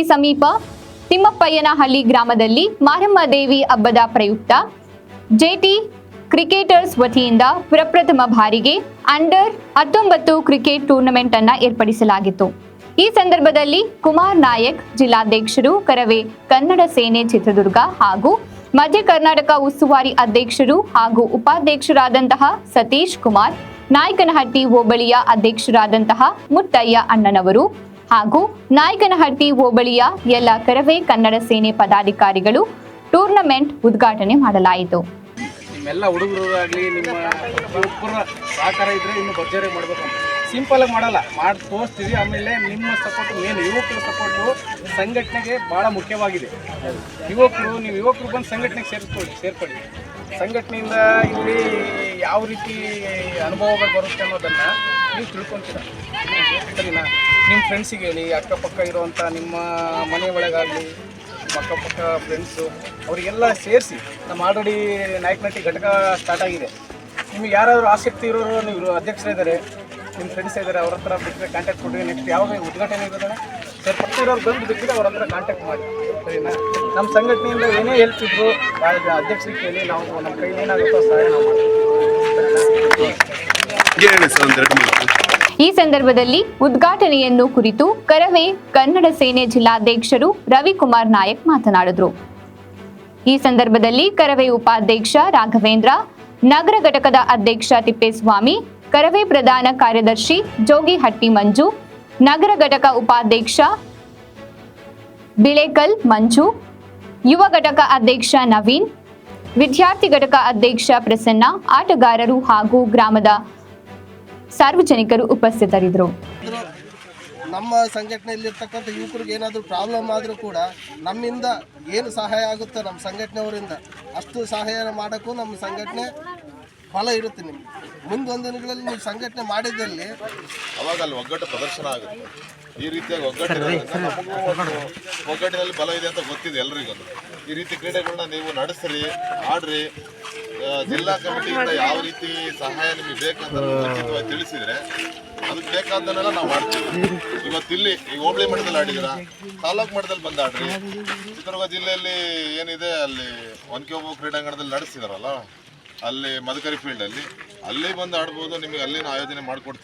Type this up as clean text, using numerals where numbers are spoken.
ತೀರ್ಥಹಳ್ಳಿ ಸಮೀಪ ತಿಮ್ಮಪ್ಪಯ್ಯನಹಳ್ಳಿ ಗ್ರಾಮದಲ್ಲಿ ಮಾರಮ್ಮ ದೇವಿ ಹಬ್ಬದ ಪ್ರಯುಕ್ತ ಜೆಟಿ ಕ್ರಿಕೆಟರ್ಸ್ ವತಿಯಿಂದ ಪ್ರಪ್ರಥಮ ಬಾರಿಗೆ ಅಂಡರ್ 19 ಕ್ರಿಕೆಟ್ ಟೂರ್ನಮೆಂಟ್ ಅನ್ನು ಏರ್ಪಡಿಸಲಾಗಿತ್ತು. ಈ ಸಂದರ್ಭದಲ್ಲಿ ಕುಮಾರ್ ನಾಯಕ್ ಜಿಲ್ಲಾಧ್ಯಕ್ಷರು, ಕರವೇ ಕನ್ನಡ ಸೇನೆ ಚಿತ್ರದುರ್ಗ ಹಾಗೂ ಮಧ್ಯ ಕರ್ನಾಟಕ ಉಸ್ತುವಾರಿ ಅಧ್ಯಕ್ಷರು ಹಾಗೂ ಉಪಾಧ್ಯಕ್ಷರಾದಂತಹ ಸತೀಶ್ ಕುಮಾರ್, ನಾಯಕನಹಟ್ಟಿ ಹೋಬಳಿಯ ಅಧ್ಯಕ್ಷರಾದಂತಹ ಮುತ್ತಯ್ಯ ಅಣ್ಣನವರು ಹಾಗೂ ನಾಯಕನಹಟ್ಟಿ ಹೋಬಳಿಯ ಎಲ್ಲ ಕರವೇ ಕನ್ನಡ ಸೇನೆ ಪದಾಧಿಕಾರಿಗಳು ಟೂರ್ನಮೆಂಟ್ ಉದ್ಘಾಟನೆ ಮಾಡಲಾಯಿತು. ನಿಮ್ಮೆಲ್ಲ ಹುಡುಗರು ಆಗಲಿ ನಿಮ್ಮ ಒಬ್ಬರ ಸಹಕಾರ ಇದ್ದರೆ ಇನ್ನು ಭರ್ಜರಿ ಮಾಡಬೇಕು. ಸಿಂಪಲಾಗಿ ಮಾಡಲ್ಲ, ಮಾಡಿ ತೋರಿಸ್ತೀವಿ. ಆಮೇಲೆ ನಿಮ್ಮ ಸಪೋರ್ಟು ಮೇನ್ ಯುವಕರ ಸಪೋರ್ಟು ಸಂಘಟನೆಗೆ ಭಾಳ ಮುಖ್ಯವಾಗಿದೆ. ನೀವು ಯುವಕರು ಬಂದು ಸಂಘಟನೆಗೆ ಸೇರ್ಕೊಳ್ಳಿ. ಸಂಘಟನೆಯಿಂದ ಇಲ್ಲಿ ಯಾವ ರೀತಿ ಅನುಭವಗಳು ಬರುತ್ತೆ ಅನ್ನೋದನ್ನು ನೀವು ತಿಳ್ಕೊತೀರ. ಸರಿನಾ? ನಿಮ್ಮ ಫ್ರೆಂಡ್ಸಿಗೆ ಹೇಳಿ, ಅಕ್ಕಪಕ್ಕ ಇರುವಂಥ ನಿಮ್ಮ ಮನೆ ಒಳಗಾಗಲಿ, ಅಕ್ಕಪಕ್ಕ ಫ್ರೆಂಡ್ಸು ಅವರಿಗೆಲ್ಲ ಸೇರಿಸಿ. ನಮ್ಮ ಆಲ್ರೆಡಿ ನಾಯಕನಹಟ್ಟಿ ಘಟಕ ಸ್ಟಾರ್ಟ್ ಆಗಿದೆ. ನಿಮಗೆ ಯಾರಾದರೂ ಆಸಕ್ತಿ ಇರೋರು, ನೀವು ಅಧ್ಯಕ್ಷರಿದ್ದಾರೆ, ನಿಮ್ಮ ಫ್ರೆಂಡ್ಸ್ ಇದ್ದಾರೆ, ಅವ್ರ ಹತ್ರ ಬಿಟ್ಟರೆ ಕಾಂಟ್ಯಾಕ್ಟ್ ಕೊಡಿ. ನೆಕ್ಸ್ಟ್ ಯಾವಾಗ ಉದ್ಘಾಟನೆ ಇರೋದನ್ನ ಸೇರ್ಪಡ್ತಿರೋರು ಬಂದು ಬಿಟ್ಟಿದ್ರೆ ಅವ್ರ ಹತ್ರ ಕಾಂಟ್ಯಾಕ್ಟ್ ಮಾಡಿ. ಸರಿನಾ? ನಮ್ಮ ಸಂಘಟನೆಯಿಂದ ಏನೇ ಹೆಲ್ಪ್ ಇದ್ರು ಅಧ್ಯಕ್ಷರಿಗೆ ಕೇಳಿ, ನಾವು ನಮ್ಮ ಕೈಲಿ ಏನಾಗುತ್ತೋ ಸಹಾಯ ನಾವು ಮಾಡ್ತೀವಿ. ಈ ಸಂದರ್ಭದಲ್ಲಿ ಉದ್ಘಾಟನೆಯನ್ನು ಕುರಿತು ಕರವೇ ಕನ್ನಡ ಸೇನೆ ಜಿಲ್ಲಾಧ್ಯಕ್ಷರು ರವಿಕುಮಾರ್ ನಾಯಕ್ ಮಾತನಾಡಿದರು. ಈ ಸಂದರ್ಭದಲ್ಲಿ ಕರವೇ ಉಪಾಧ್ಯಕ್ಷ ರಾಘವೇಂದ್ರ, ನಗರ ಘಟಕದ ಅಧ್ಯಕ್ಷ ತಿಪ್ಪೇಸ್ವಾಮಿ, ಕರವೇ ಪ್ರಧಾನ ಕಾರ್ಯದರ್ಶಿ ಜೋಗಿಹಟ್ಟಿ ಮಂಜು, ನಗರ ಘಟಕ ಉಪಾಧ್ಯಕ್ಷ ಬಿಳೇಕಲ್ ಮಂಜು, ಯುವ ಘಟಕ ಅಧ್ಯಕ್ಷ ನವೀನ್, ವಿದ್ಯಾರ್ಥಿ ಘಟಕ ಅಧ್ಯಕ್ಷ ಪ್ರಸನ್ನ, ಆಟಗಾರರು ಹಾಗೂ ಗ್ರಾಮದ ಸಾರ್ವಜನಿಕರು ಉಪಸ್ಥಿತರಿದ್ದರು. ನಮ್ಮ ಸಂಘಟನೆಯಲ್ಲಿರ್ತಕ್ಕಂಥ ಯುವಕರಿಗೆ ಏನಾದರೂ ಪ್ರಾಬ್ಲಮ್ ಆದರೂ ಕೂಡ ನಮ್ಮಿಂದ ಏನು ಸಹಾಯ ಆಗುತ್ತೋ ನಮ್ಮ ಸಂಘಟನೆಯವರಿಂದ ಅಷ್ಟು ಸಹಾಯ ಮಾಡೋಕ್ಕೂ ನಮ್ಮ ಸಂಘಟನೆ ಫಲ ಇರುತ್ತೆ. ನಿಮ್ಗೆ ಮುಂದೊಂದು ದಿನಗಳಲ್ಲಿ ನೀವು ಸಂಘಟನೆ ಮಾಡಿದಲ್ಲಿ ಅವಾಗ ಅಲ್ಲಿ ಒಗ್ಗಟ್ಟು ಪ್ರದರ್ಶನ ಆಗುತ್ತೆ. ಈ ರೀತಿಯಾಗಿ ಒಗ್ಗಟ್ಟಿನಲ್ಲಿ ಬಲ ಇದೆ ಅಂತ ಗೊತ್ತಿದೆ ಎಲ್ರಿಗೂ. ಈ ರೀತಿ ಕ್ರೀಡೆಗಳನ್ನ ನೀವು ನಡೆಸ್ರಿ, ಆಡ್ರಿ. ಜಿಲ್ಲಾ ಕಮಿಟಿಯಿಂದ ಯಾವ ರೀತಿ ಸಹಾಯ ನಿಮಗೆ ಬೇಕಂತ ಖಚಿತವಾಗಿ ತಿಳಿಸಿದ್ರೆ ಅದಕ್ಕೆ ಬೇಕಾದನ್ನೆಲ್ಲ ನಾವು ಮಾಡ್ತೀವಿ. ಇವತ್ತಿಲ್ಲಿ ಈ ಹೋಬಳಿ ಮಟ್ಟದಲ್ಲಿ ಆಡಿದ್ರ, ತಾಲೂಕು ಮಟ್ಟದಲ್ಲಿ ಬಂದು ಆಡ್ರಿ. ಚಿತ್ರದುರ್ಗ ಜಿಲ್ಲೆಯಲ್ಲಿ ಏನಿದೆ ಅಲ್ಲಿ ಒನಕೆಓಬವ್ವ ಕ್ರೀಡಾಂಗಣದಲ್ಲಿ ನಡೆಸ್ತಿದಾರಲ್ಲ, ಅಲ್ಲಿ ಮದಕರಿ ಫೀಲ್ಡಲ್ಲಿ ಅಲ್ಲಿ ಬಂದು ಆಡ್ಬೋದು. ನಿಮಗೆ ಅಲ್ಲಿನ ಆಯೋಜನೆ ಮಾಡಿಕೊಡ್ತೀವಿ.